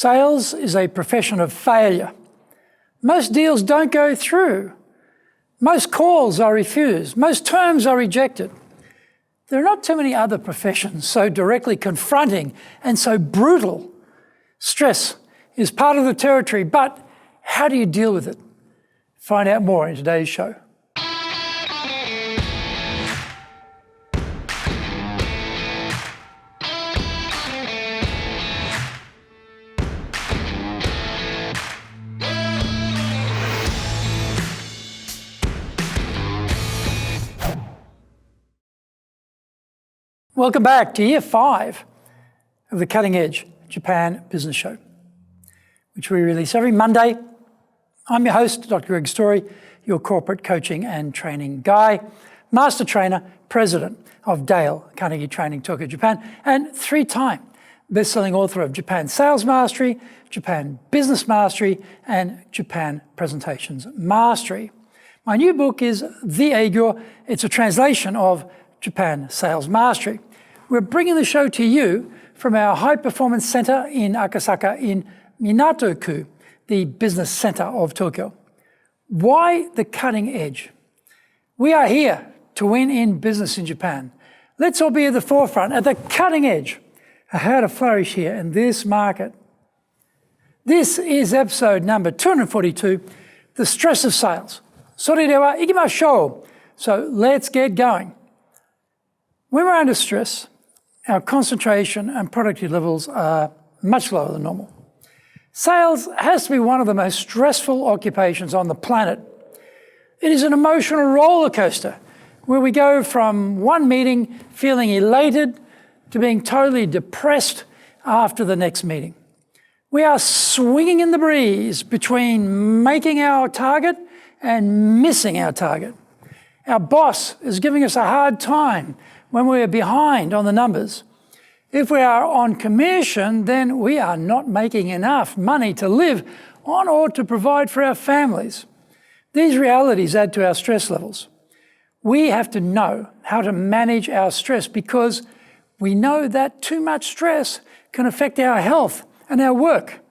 Sales is a profession of failure. Most deals don't go through. Most calls are refused. Most terms are rejected. There are not too many other professions so directly confronting and so brutal. Stress is part of the territory, but how do you deal with it? Find out more in today's show. Welcome back to Year 5 of the Cutting Edge Japan Business Show, which we release every Monday. I'm your host, Dr. Greg Story, your corporate coaching and training guy, master trainer, president of Dale Carnegie Training Tokyo, Japan, and 3-time best-selling author of Japan Sales Mastery, Japan Business Mastery, and Japan Presentations Mastery. My new book is The Aegyo. It's a translation of Japan Sales Mastery. We're bringing the show to you from our High Performance Center in Akasaka in Minato-ku, the business center of Tokyo. Why the cutting edge? We are here to win in business in Japan. Let's all be at the forefront, at the cutting edge of how to flourish here in this market. This is episode number 242, The Stress of Sales. それでは行きましょう. So let's get going. When we're under stress, our concentration and productivity levels are much lower than normal. Sales has to be one of the most stressful occupations on the planet. It is an emotional roller coaster where we go from one meeting feeling elated to being totally depressed after the next meeting. We are swinging in the breeze between making our target and missing our target. Our boss is giving us a hard time when we are behind on the numbers. If we are on commission, then we are not making enough money to live on or to provide for our families. These realities add to our stress levels. We have to know how to manage our stress because we know that too much stress can affect our health and our work.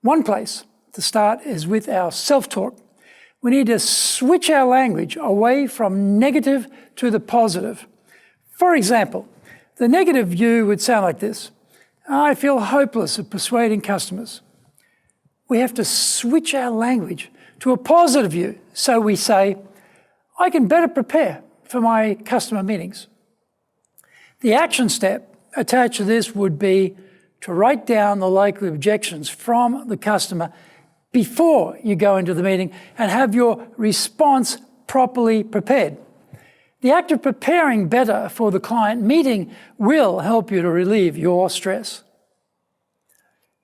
One place to start is with our self-talk. We need to switch our language away from negative to the positive. For example, the negative view would sound like this: I feel hopeless at persuading customers. We have to switch our language to a positive view. So we say, I can better prepare for my customer meetings. The action step attached to this would be to write down the likely objections from the customer before you go into the meeting and have your response properly prepared. The act of preparing better for the client meeting will help you to relieve your stress.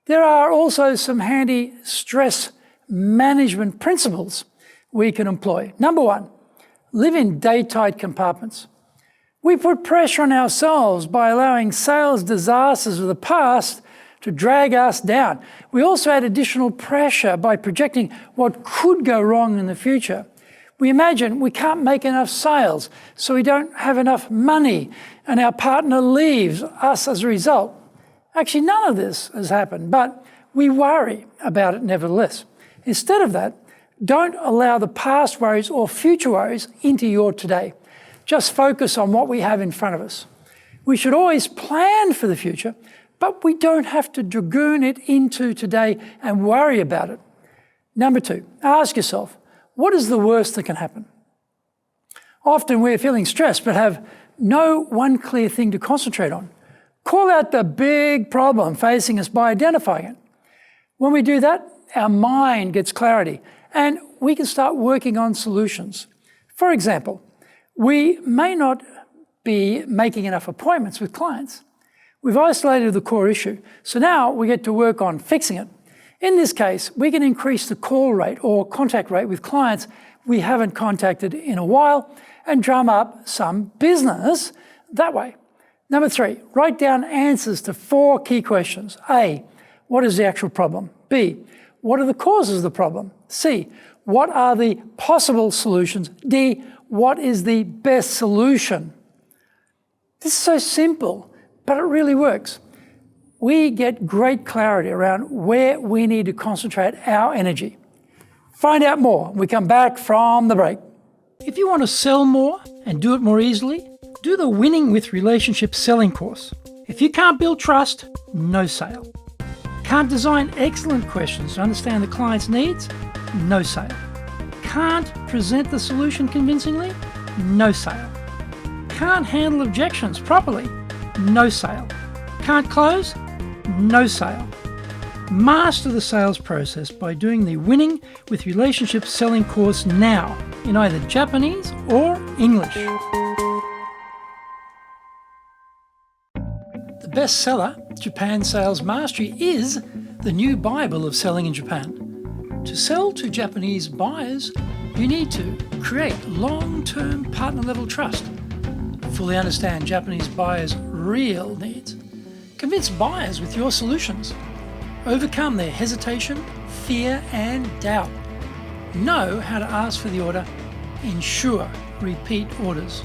There are also some handy stress management principles we can employ. Number 1, live in day-tight compartments. We put pressure on ourselves by allowing sales disasters of the past to drag us down. We also add additional pressure by projecting what could go wrong in the future. We imagine we can't make enough sales, so we don't have enough money, and our partner leaves us as a result. Actually, none of this has happened, but we worry about it nevertheless. Instead of that, don't allow the past worries or future worries into your today. Just focus on what we have in front of us. We should always plan for the future, but we don't have to dragoon it into today and worry about it. Number 2, ask yourself, what is the worst that can happen? Often we're feeling stressed but have no one clear thing to concentrate on. Call out the big problem facing us by identifying it. When we do that, our mind gets clarity and we can start working on solutions. For example, we may not be making enough appointments with clients. We've isolated the core issue, so now we get to work on fixing it. In this case, we can increase the call rate or contact rate with clients we haven't contacted in a while and drum up some business that way. Number 3, write down answers to 4 key questions. A, what is the actual problem? B, what are the causes of the problem? C, what are the possible solutions? D, what is the best solution? This is so simple, but it really works. we get great clarity around where we need to concentrate our energy. Find out more when we come back from the break. If you want to sell more and do it more easily, do the Winning with Relationships selling course. If you can't build trust, no sale. Can't design excellent questions to understand the client's needs, no sale. Can't present the solution convincingly, no sale. Can't handle objections properly, no sale. Can't close, no sale. Master the sales process by doing the Winning with Relationships selling course now in either Japanese or English. The bestseller, Japan Sales Mastery, is the new Bible of selling in Japan. To sell to Japanese buyers, you need to create long-term partner-level trust, fully understand Japanese buyers' real needs, convince buyers with your solutions, overcome their hesitation, fear, and doubt, know how to ask for the order, ensure repeat orders.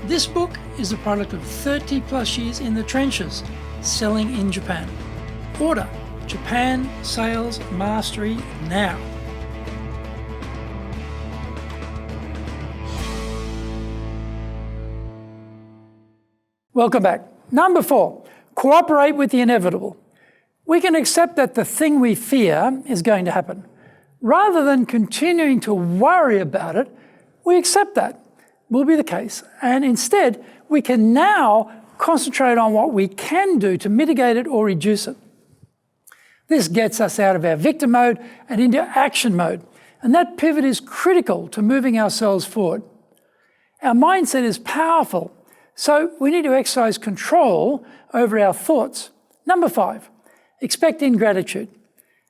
This book is the product of 30 plus years in the trenches selling in Japan. Order Japan Sales Mastery now. Welcome back. Number 4, cooperate with the inevitable. We can accept that the thing we fear is going to happen. Rather than continuing to worry about it, we accept that will be the case. And instead, we can now concentrate on what we can do to mitigate it or reduce it. This gets us out of our victim mode and into action mode. And that pivot is critical to moving ourselves forward. Our mindset is powerful, so we need to exercise control over our thoughts. Number 5, expect ingratitude.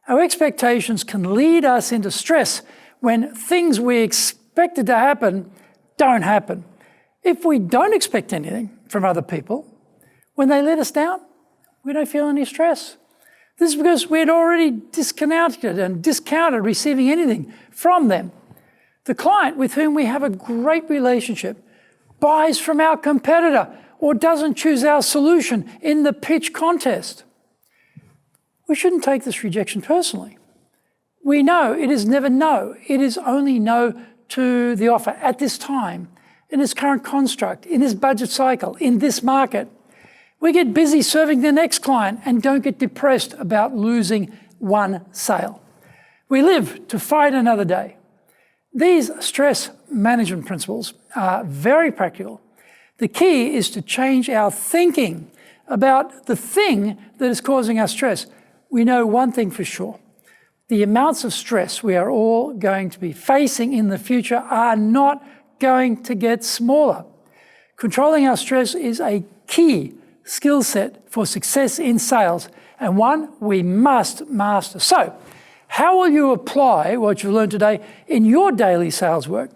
Our expectations can lead us into stress when things we expected to happen don't happen. If we don't expect anything from other people, when they let us down, we don't feel any stress. This is because we had already discounted receiving anything from them. The client with whom we have a great relationship buys from our competitor or doesn't choose our solution in the pitch contest. We shouldn't take this rejection personally. We know it is never no. It is only no to the offer at this time, in its current construct, in this budget cycle, in this market. We get busy serving the next client and don't get depressed about losing one sale. We live to fight another day. These stress management principles are very practical. The key is to change our thinking about the thing that is causing us stress. We know one thing for sure. The amounts of stress we are all going to be facing in the future are not going to get smaller. Controlling our stress is a key skill set for success in sales and one we must master. So, how will you apply what you've learned today in your daily sales work?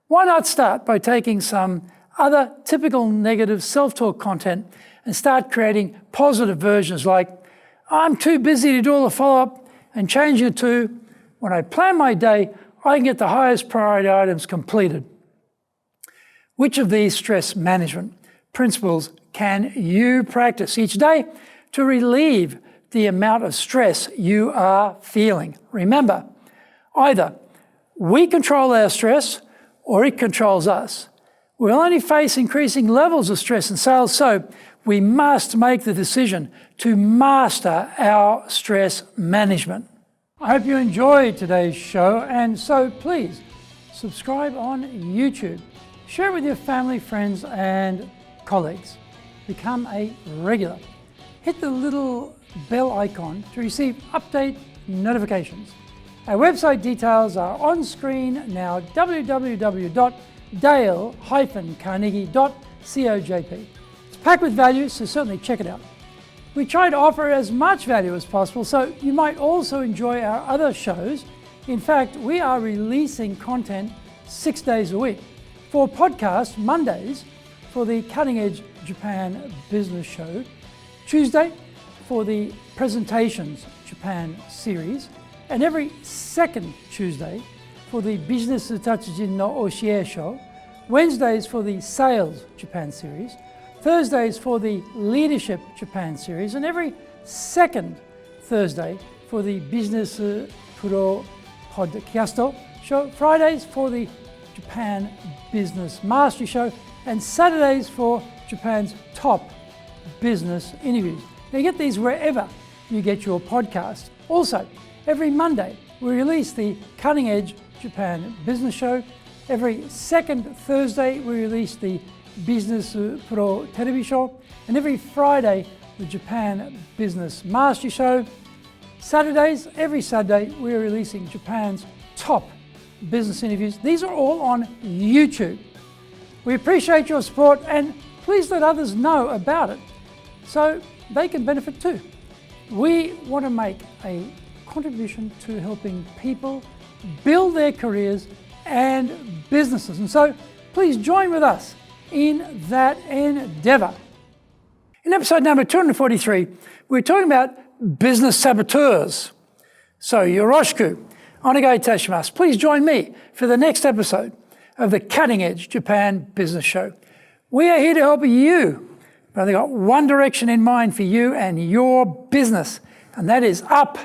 Why not start by taking some other typical negative self-talk content and start creating positive versions like, I'm too busy to do all the follow-up, and change it to, when I plan my day, I can get the highest priority items completed. Which of these stress management principles can you practice each day to relieve the amount of stress you are feeling? Remember, either we control our stress or it controls us. We'll only face increasing levels of stress in sales, so we must make the decision to master our stress management. I hope you enjoyed today's show, and so please subscribe on YouTube. Share it with your family, friends, and colleagues. Become a regular. Hit the little bell icon to receive update notifications. Our website details are on screen now, www.dale-carnegie.cojp. It's packed with value, so certainly check it out. We try to offer as much value as possible, so you might also enjoy our other shows. In fact, we are releasing content 6 days a week. For podcasts, Mondays for the Cutting Edge Japan Business Show, Tuesday for the Presentations Japan series, and every second Tuesday for the Business Tatsujin no Oshie Show, Wednesdays for the Sales Japan series, Thursdays for the Leadership Japan series, and every second Thursday for the Business Pro Podcast show, Fridays for the Japan Business Mastery Show, and Saturdays for Japan's top business interviews. Now, you get these wherever you get your podcast. Also, every Monday we release the Cutting Edge Japan Business Show. Every second Thursday we release the Business Pro Television Show, and every Friday the Japan Business Mastery Show. Saturdays, every Saturday we're releasing Japan's top business interviews. These are all on YouTube. We appreciate your support, and please let others know about it so they can benefit too. We want to make a contribution to helping people build their careers and businesses, and so please join with us in that endeavor. In episode number 243, we're talking about business saboteurs. So, yoroshiku, onegai itashimasu. Please join me for the next episode of the Cutting Edge Japan Business Show. We are here to help you, but I've got one direction in mind for you and your business, and that is up